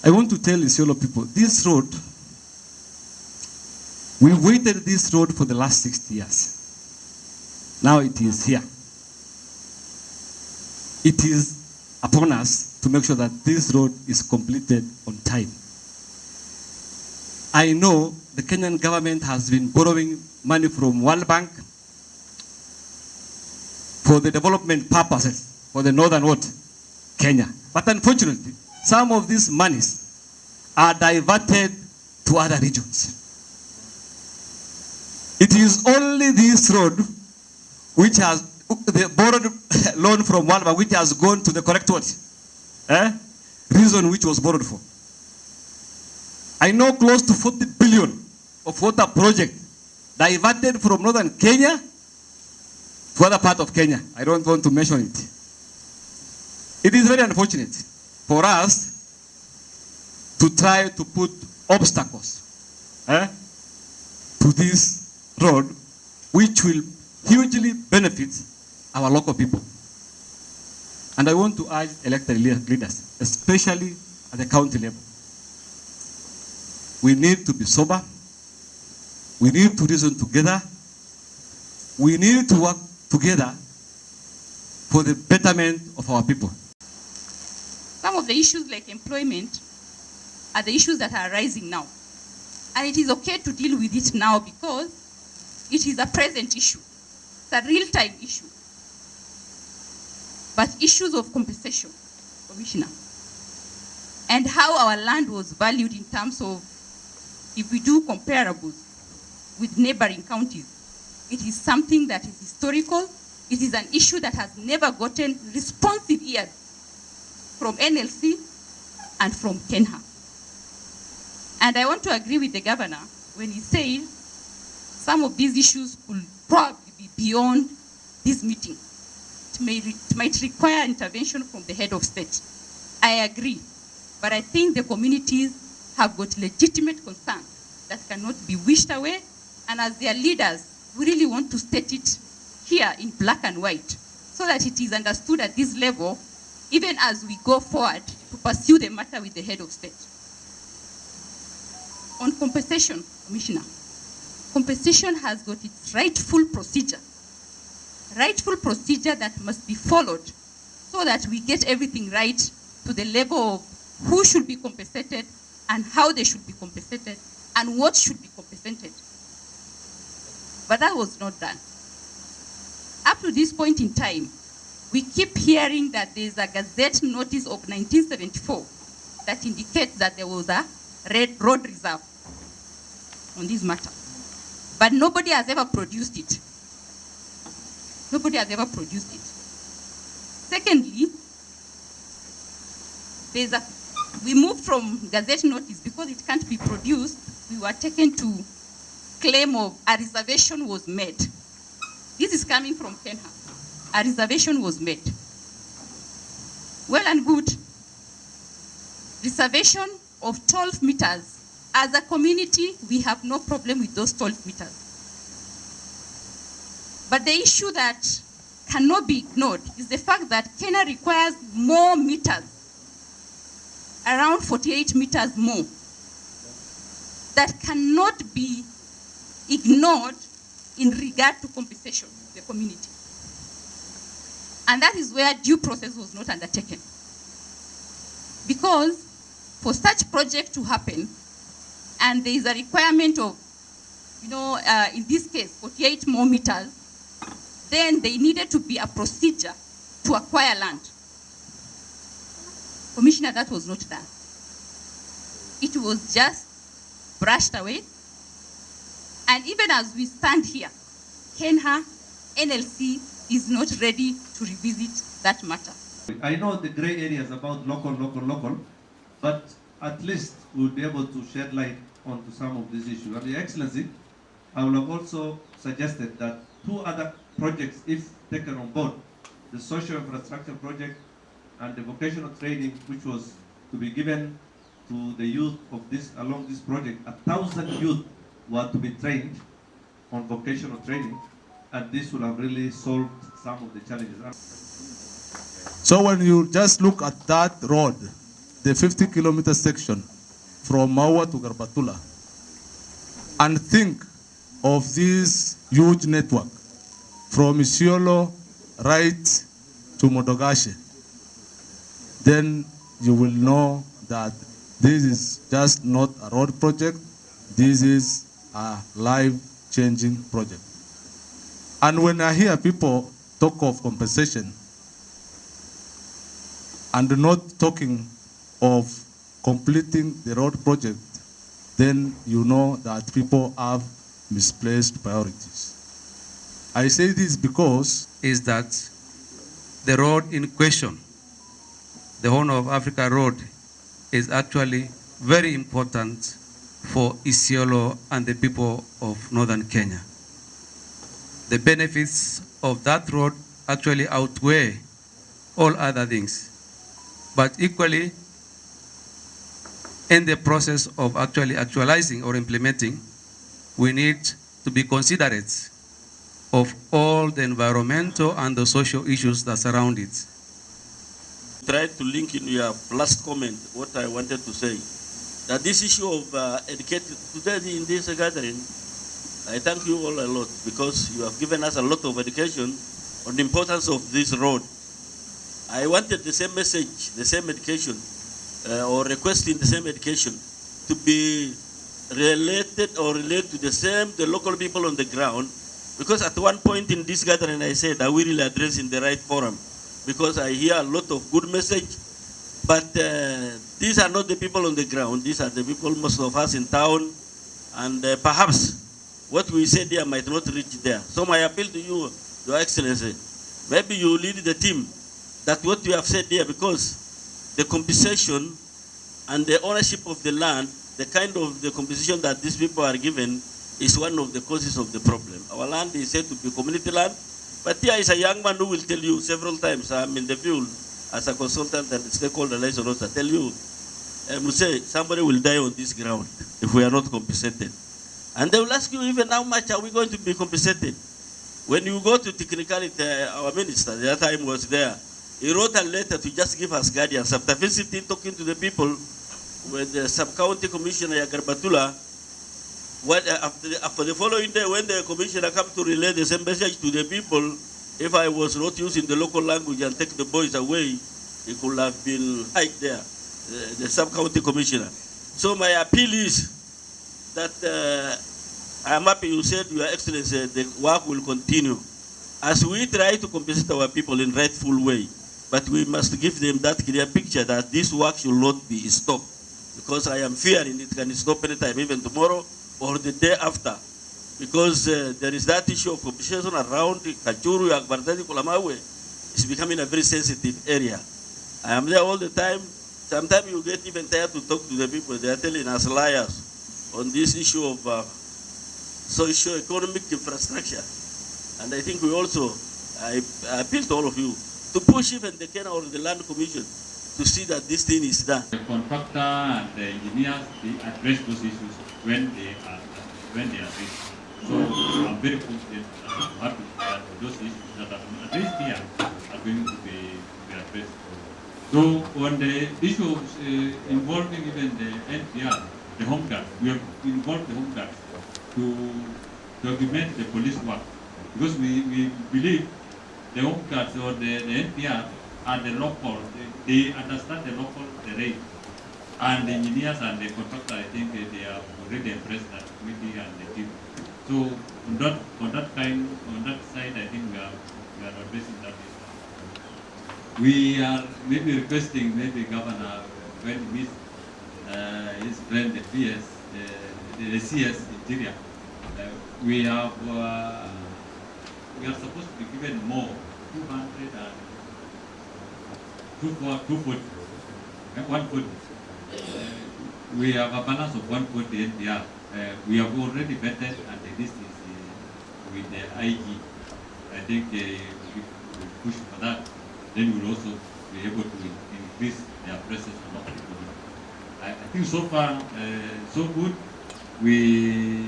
I want to tell Isiolo people, this road, we waited this road for the last 60 years. Now it is here. It is upon us to make sure that this road is completed on time. I know the Kenyan government has been borrowing money from World Bank for the development purposes for the northern what? Kenya. But unfortunately, some of these monies are diverted to other regions. It is only this road which has the borrowed loan from World Bank which has gone to the correct what? Reason which was borrowed for. I know close to 40 billion of water project diverted from northern Kenya to other part of Kenya. I don't want to mention it. It is very unfortunate for us to try to put obstacles to this road, which will hugely benefit our local people. And I want to urge elected leaders, especially at the county level. We need to be sober. We need to reason together. We need to work together for the betterment of our people. Some of the issues like employment are the issues that are rising now. And it is okay to deal with it now because it is a present issue. It's a real-time issue. But issues of compensation, Commissioner, and how our land was valued in terms of, if we do comparables with neighboring counties, it is something that is historical. It is an issue that has never gotten responsive ears from NLC and from Kenha. And I want to agree with the governor when he says some of these issues could probably be beyond this meeting. It might require intervention from the head of state. I agree, but I think the communities have got legitimate concerns that cannot be wished away, and as their leaders, we really want to state it here in black and white so that it is understood at this level, even as we go forward to pursue the matter with the head of state. On compensation, Commissioner, compensation has got its rightful procedure that must be followed so that we get everything right to the level of who should be compensated and how they should be compensated and what should be compensated. But that was not done. Up to this point in time, we keep hearing that there is a Gazette notice of 1974 that indicates that there was a road reserve on this matter. But nobody has ever produced it. Nobody has ever produced it. Secondly, we moved from Gazette notice because it can't be produced. We were taken to claim of a reservation was made. This is coming from Kenha. A reservation was made. Well and good. Reservation of 12 meters. As a community, we have no problem with those 12 meters. But the issue that cannot be ignored is the fact that Kenya requires more meters, around 48 meters more, that cannot be ignored in regard to compensation to the community. And that is where due process was not undertaken. Because for such project to happen, and there is a requirement of, in this case, 48 more meters, then there needed to be a procedure to acquire land. Commissioner, that was not done. It was just brushed away. And even as we stand here, Kenha, NLC is not ready to revisit that matter. I know the gray areas about local, but at least we'll be able to shed light onto some of these issues. And Your Excellency, I will have also suggested that 2 other projects, if taken on board, the social infrastructure project and the vocational training, which was to be given to the youth of along this project, 1,000 youth were to be trained on vocational training, and this will have really solved some of the challenges. So when you just look at that road, the 50-kilometer section from Maua to Garbatula and think of this huge network from Isiolo right to Modogashe, then you will know that this is just not a road project, this is a life-changing project. And when I hear people talk of compensation and not talking of completing the road project, then you know that people have misplaced priorities. I say this because is that the road in question, the Horn of Africa Road, is actually very important for Isiolo and the people of northern Kenya. The benefits of that road actually outweigh all other things. But equally, in the process of actualizing or implementing, we need to be considerate of all the environmental and the social issues that surround it. Try to link in your last comment what I wanted to say, that this issue of educating today in this gathering, I thank you all a lot because you have given us a lot of education on the importance of this road. I wanted the same message, the same education, or requesting the same education to be related or relate to the local people on the ground, because at one point in this gathering I said, are we really addressing the right forum? Because I hear a lot of good message, but these are not the people on the ground. These are the people, most of us in town, and perhaps what we said there might not reach there. So my appeal to you, Your Excellency, maybe you lead the team that what you have said there, because the compensation and the ownership of the land, the kind of the compensation that these people are given is one of the causes of the problem. Our land is said to be community land, but here is a young man who will tell you several times, I'm in the field as a consultant and stakeholder liaison officer, tell you, say somebody will die on this ground if we are not compensated. And they will ask you even how much are we going to be compensated. When you go to technicality, our minister at that time was there. He wrote a letter to just give us guidance. After visiting, talking to the people, with the sub-county commissioner Garbatula, after the following day, when the commissioner came to relay the same message to the people, if I was not using the local language and take the boys away, he could have been hiked there, the sub-county commissioner. So my appeal is that I am happy you said, Your Excellency, the work will continue as we try to compensate our people in rightful way. But we must give them that clear picture that this work should not be stopped, because I am fearing it can stop anytime, even tomorrow or the day after, because there is that issue of compensation around Kachuru, Akbartadi, Kulamawe. It's becoming a very sensitive area. I am there all the time. Sometimes you get even tired to talk to the people. They are telling us liars on this issue of socio-economic infrastructure. And I think we also, I appeal to all of you to push even the Kenya or the Land Commission to see that this thing is done. The contractor and the engineers, they address those issues when they are raised. So I'm very confident and happy that those issues that are addressed here are going to be addressed. So on the issues involving even the NPR, the Home Guard, we have involved the Home Guard to augment the police work, because we believe the Home Guards or the NPR are the local, they understand the local terrain. And the engineers and the contractor, I think they have already impressed that committee and the team. So on that side, I think we are addressing that issue. We are maybe requesting maybe Governor when he meets his friend the CS Interior. We are supposed to be given more, 240, 140. We have a balance of 140 NPR. We have already vetted, and this is with the IG. I think if we push for that, then we'll also be able to increase their presence on local economy. I think so far, so good. We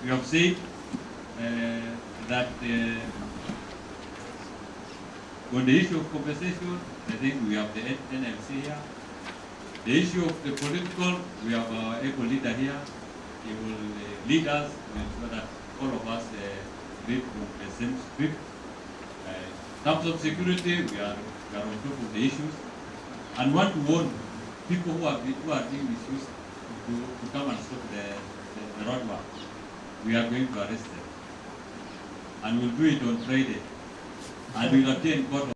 have said that On the issue of compensation, I think we have the NLC here. The issue of the political, we have our able leader here. He will lead us to ensure that all of us read from the same script. In terms of security, we are on top of the issues, and want to warn people who are being misused to come and stop the road work. We are going to arrest them, and we'll do it on Friday, and we'll obtain court